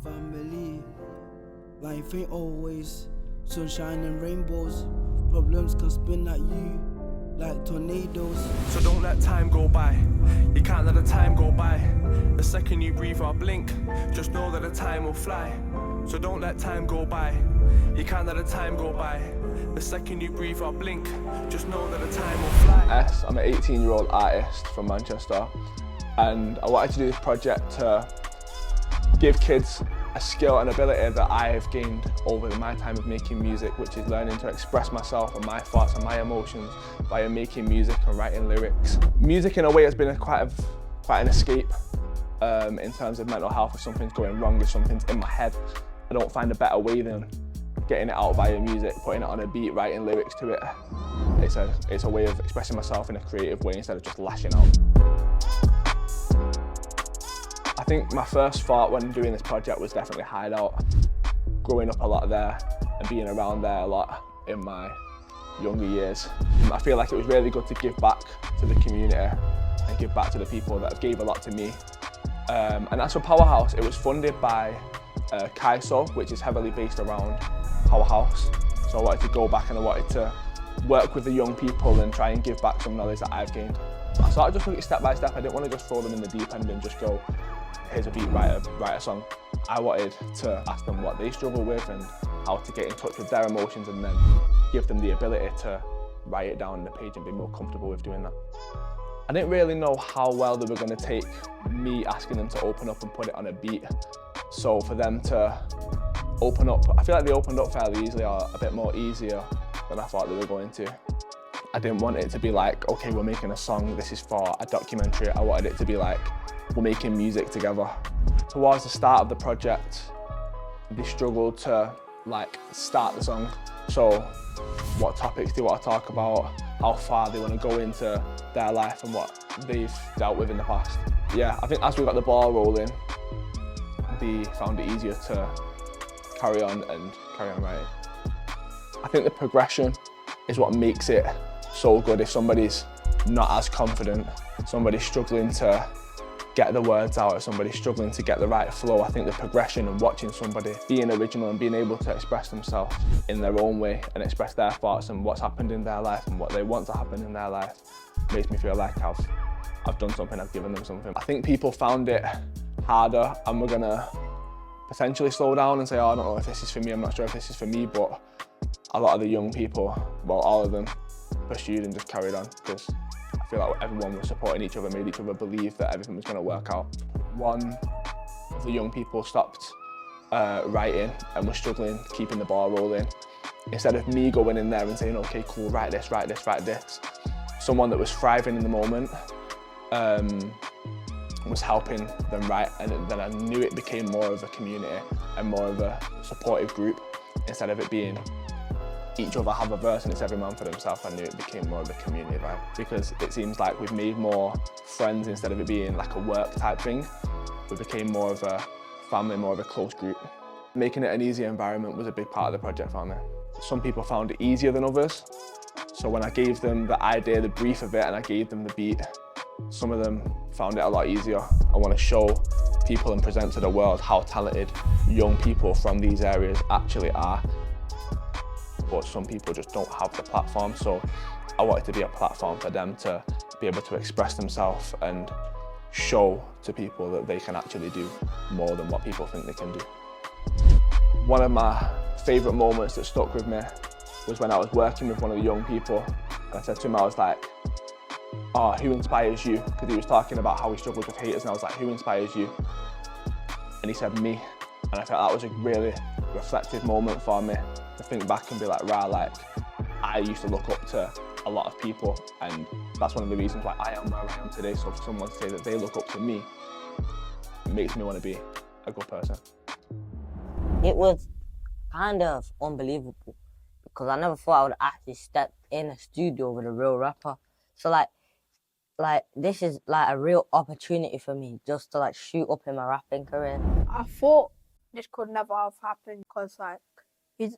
family. Life ain't always sunshine and rainbows. Problems can spin at you like tornadoes. So don't let time go by. You can't let the time go by. The second you breathe or blink, just know that the time will fly. So don't let time go by. You can't let the time go by. The second you breathe or blink, just know that the time will fly. I'm an 18-year-old artist from Manchester, and I wanted to do this project to give kids a skill and ability that I have gained over my time of making music, which is learning to express myself and my thoughts and my emotions via making music and writing lyrics. Music in a way has been quite an escape in terms of mental health. If something's going wrong, if something's in my head, I don't find a better way than getting it out via music, putting it on a beat, writing lyrics to it. It's a way of expressing myself in a creative way instead of just lashing out. I think my first thought when doing this project was definitely HideOut. Growing up a lot there and being around there a lot in my younger years. I feel like it was really good to give back to the community and give back to the people that gave a lot to me. And as for PowerHouse, it was funded by KaiSo, which is heavily based around PowerHouse. So I wanted to go back and I wanted to work with the young people and try and give back some knowledge that I've gained. So I just took it step by step. I didn't want to just throw them in the deep end and just go, here's a beat, write a song. I wanted to ask them what they struggle with and how to get in touch with their emotions, and then give them the ability to write it down on the page and be more comfortable with doing that. I didn't really know how well they were going to take me asking them to open up and put it on a beat. So for them to open up, I feel like they opened up fairly easily, or a bit more easier than I thought they were going to. I didn't want it to be like, okay, we're making a song, this is for a documentary. I wanted it to be like, we're making music together. Towards the start of the project, they struggled to start the song. So what topics they want to talk about, how far they want to go into their life and what they've dealt with in the past. Yeah, I think as we got the ball rolling, they found it easier to carry on writing. I think the progression is what makes it so good. If somebody's not as confident, somebody's struggling to get the words out, if somebody's struggling to get the right flow, I think the progression and watching somebody being original and being able to express themselves in their own way and express their thoughts and what's happened in their life and what they want to happen in their life makes me feel like I've done something, I've given them something. I think people found it harder, and we're gonna potentially slow down and say, oh, I don't know if this is for me, I'm not sure if this is for me, but a lot of the young people, well, all of them, pursued and just carried on, because I feel like everyone was supporting each other, made each other believe that everything was going to work out. One of the young people stopped writing and was struggling, keeping the ball rolling. Instead of me going in there and saying, okay, cool, write this, write this, write this, someone that was thriving in the moment was helping them write, and then I knew it became more of a community and more of a supportive group instead of it being each other have a verse and it's every man for themselves. I knew it became more of a community vibe, because it seems like we've made more friends instead of it being like a work type thing. We became more of a family, more of a close group. Making it an easy environment was a big part of the project for me. Some people found it easier than others. So when I gave them the idea, the brief of it, and I gave them the beat, some of them found it a lot easier. I want to show people and present to the world how talented young people from these areas actually are. But some people just don't have the platform, so I wanted to be a platform for them to be able to express themselves and show to people that they can actually do more than what people think they can do. One of my favourite moments that stuck with me was when I was working with one of the young people, and I said to him, I was like, oh, who inspires you? Because he was talking about how he struggled with haters, and I was like, who inspires you? And he said, me. And I felt that was a really reflective moment for me to think back and be like, rah, like, I used to look up to a lot of people, and that's one of the reasons why I am where I am today. So for someone to say that they look up to me, it makes me want to be a good person. It was kind of unbelievable, because I never thought I would actually step in a studio with a real rapper. So like this is like a real opportunity for me just to like shoot up in my rapping career. I thought this could never have happened, because like he's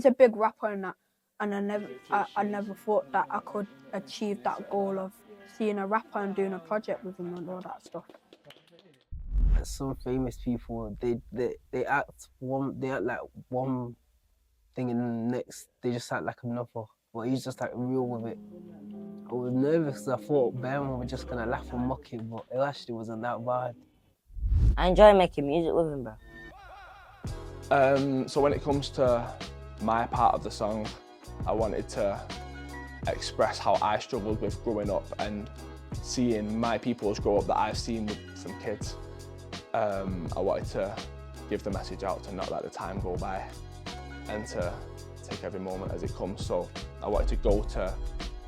a big rapper and that, and I never thought that I could achieve that goal of seeing a rapper and doing a project with him and all that stuff. some famous people, they act like one thing and then the next they just act like another. But he's just like real with it. I was nervous because I thought Bearman were just gonna laugh and mock it, but it actually wasn't that bad. I enjoy making music with him, bro. So when it comes to my part of the song, I wanted to express how I struggled with growing up and seeing my peoples grow up that I've seen from kids. I wanted to give the message out to not let the time go by and to take every moment as it comes. So I wanted to go to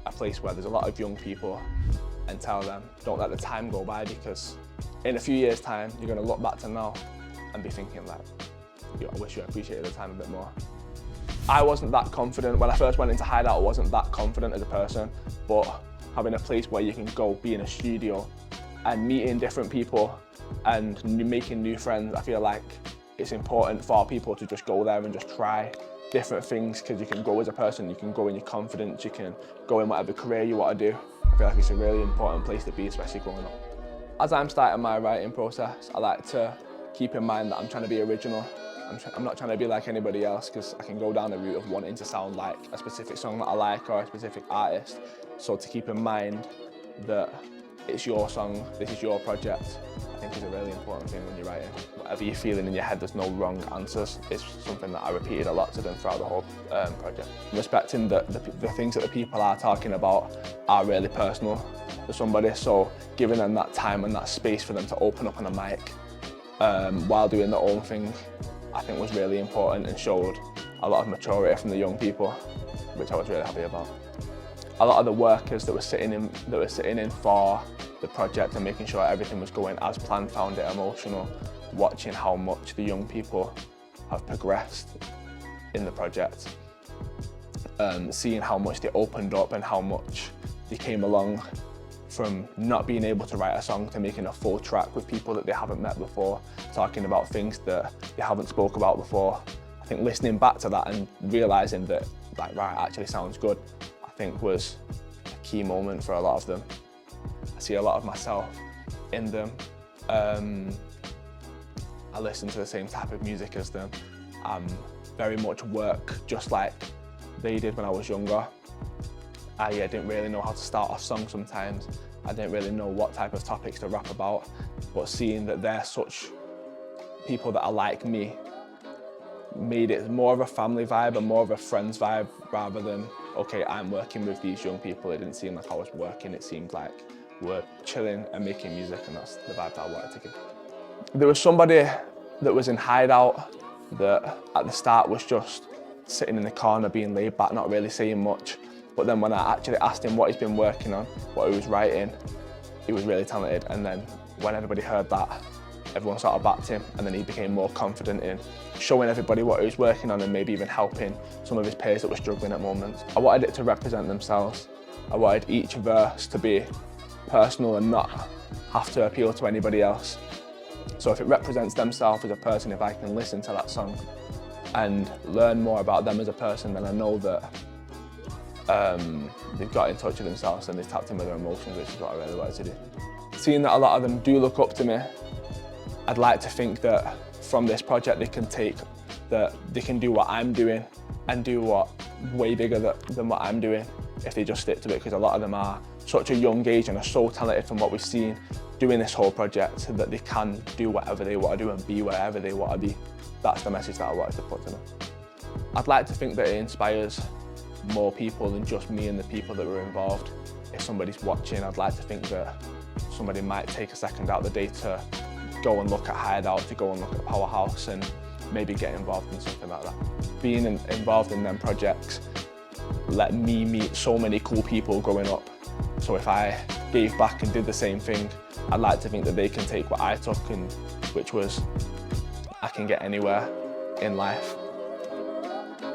a place where there's a lot of young people and tell them, don't let the time go by, because in a few years' time, you're going to look back to now and be thinking like, I wish you appreciated the time a bit more. I wasn't that confident. When I first went into HideOut, I wasn't that confident as a person, but having a place where you can go be in a studio and meeting different people and making new friends, I feel like it's important for people to just go there and just try different things, because you can grow as a person, you can grow in your confidence, you can go in whatever career you want to do. I feel like it's a really important place to be, especially growing up. As I'm starting my writing process, I like to keep in mind that I'm trying to be original. I'm not trying to be like anybody else, because I can go down the route of wanting to sound like a specific song that I like or a specific artist. So to keep in mind that it's your song, this is your project, I think is a really important thing when you're writing. Whatever you're feeling in your head, there's no wrong answers. It's something that I repeated a lot to them throughout the whole project. Respecting that the things that the people are talking about are really personal to somebody, so giving them that time and that space for them to open up on a mic while doing their own thing, I think was really important and showed a lot of maturity from the young people, which I was really happy about. A lot of the workers that were sitting in for the project and making sure everything was going as planned found it emotional, watching how much the young people have progressed in the project, seeing how much they opened up and how much they came along from not being able to write a song to making a full track with people that they haven't met before, talking about things that they haven't spoke about before. I think listening back to that and realising that, like, right, actually sounds good, I think was a key moment for a lot of them. I see a lot of myself in them. I listen to the same type of music as them. Very much work just like they did when I was younger. I didn't really know how to start off songs sometimes. I didn't really know what type of topics to rap about, but seeing that they're such people that are like me made it more of a family vibe and more of a friends vibe rather than, okay, I'm working with these young people. It didn't seem like I was working, it seemed like we're chilling and making music, and that's the vibe that I wanted to give. There was somebody that was in HideOut that at the start was just sitting in the corner being laid back, not really saying much. But then when I actually asked him what he's been working on, what he was writing, he was really talented. And then when everybody heard that, everyone sort of backed him, and then he became more confident in showing everybody what he was working on and maybe even helping some of his peers that were struggling at moments. I wanted it to represent themselves. I wanted each verse to be personal and not have to appeal to anybody else. So if it represents themselves as a person, if I can listen to that song and learn more about them as a person, then I know that they've got in touch with themselves and they've tapped in with their emotions, which is what I really wanted to do. Seeing that a lot of them do look up to me, I'd like to think that from this project they can do what I'm doing and do what way bigger than what I'm doing if they just stick to it, because a lot of them are such a young age and are so talented from what we've seen doing this whole project that they can do whatever they want to do and be wherever they want to be. That's the message that I wanted to put to them. I'd like to think that it inspires more people than just me and the people that were involved. If somebody's watching, I'd like to think that somebody might take a second out of the day to go and look at HideOut, to go and look at PowerHouse and maybe get involved in something like that. Being involved in them projects let me meet so many cool people growing up. So if I gave back and did the same thing, I'd like to think that they can take what I took, and which was I can get anywhere in life.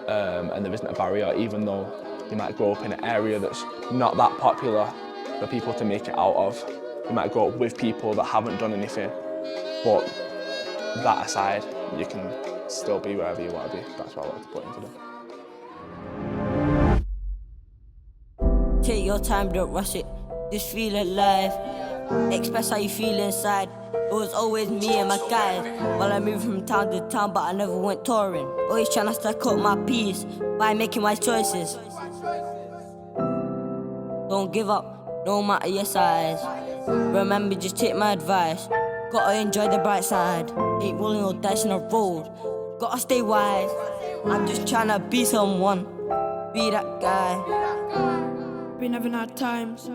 And there isn't a barrier, even though you might grow up in an area that's not that popular for people to make it out of. You might grow up with people that haven't done anything, but that aside, you can still be wherever you want to be. That's what I wanted to put into them. Take your time, don't rush it, just feel alive. Express how you feel inside. It was always me and my guys. While I moved from town to town, but I never went touring. Always trying to stack up my peace by making my choices. Don't give up, no matter your size. Remember, just take my advice. Gotta enjoy the bright side. Ain't rolling no dice in a road. Gotta stay wise. I'm just trying to be someone. Be that guy. Been having hard times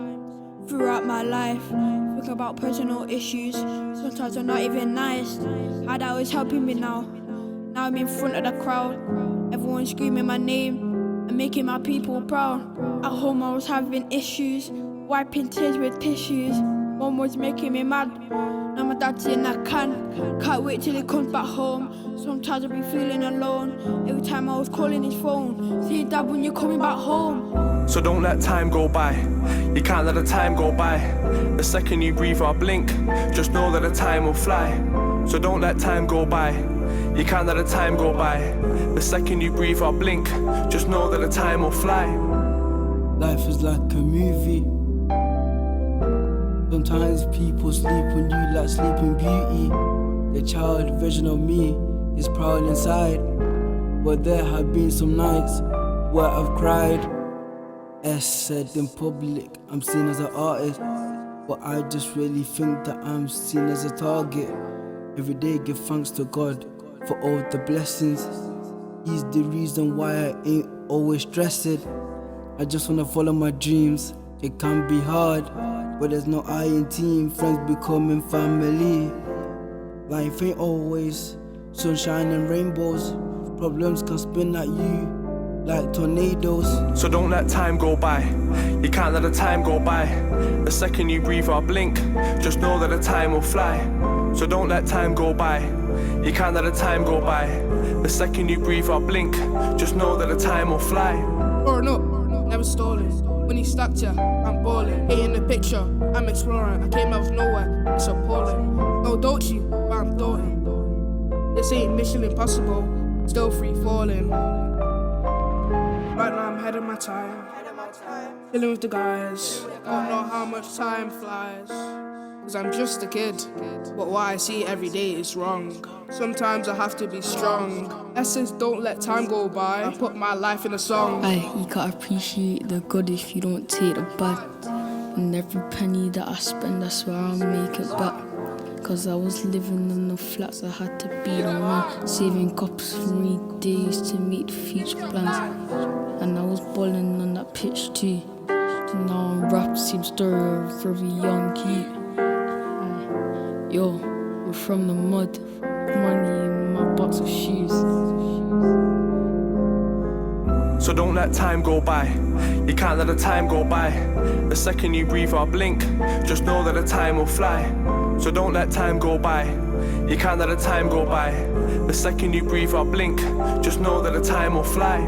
throughout my life. Think about personal issues. Sometimes I'm not even nice. HideOut is helping me now. Now I'm in front of the crowd. Everyone's screaming my name and making my people proud. At home I was having issues, wiping tears with tissues. Mom was making me mad. Now my dad's in a can. Can't wait till he comes back home. Sometimes I be feeling alone. Every time I was calling his phone. See you, Dad, when you're coming back home. So don't let time go by. You can't let the time go by. The second you breathe or blink, just know that the time will fly. So don't let time go by. You can't let the time go by. The second you breathe or blink, just know that the time will fly. Life is like a movie. Sometimes people sleep on you like Sleeping Beauty. The child version of me is proud inside. But there have been some nights where I've cried. S said in public, I'm seen as an artist. But I just really think that I'm seen as a target. Every day give thanks to God for all the blessings. He's the reason why I ain't always stressed. I just wanna follow my dreams. It can be hard, but there's no I in team. Friends becoming family. Life ain't always sunshine and rainbows. Problems can spin at you like tornadoes. So don't let time go by. You can't let the time go by. The second you breathe or blink, just know that the time will fly. So don't let time go by. You can't let the time go by. The second you breathe or blink, just know that the time will fly. Growing up, never stolen. When he stacked ya, I'm balling. Ain't in the picture, I'm exploring. I came out of nowhere, it's appalling. No, don't you, but I'm thoughting. This ain't mission impossible, still free falling. Right now I'm ahead of my time. Chilling with the guys. Don't know how much time flies. Cause I'm just a kid. But what I see every day is wrong. Sometimes I have to be strong. Essence, don't let time go by. I put my life in a song. You gotta appreciate the good if you don't take the bad. And every penny that I spend, I swear I'll make it back. Cause I was living in the flats, I had to be the man. Saving cups for me days to meet future plans. And I was balling on that pitch too. And now I'm rap, same story of a very young youth. Yo, we're from the mud, money in my box of shoes. So don't let time go by. You can't let the time go by. The second you breathe or blink, just know that the time will fly. So don't let time go by. You can't let the time go by. The second you breathe or blink, just know that the time will fly.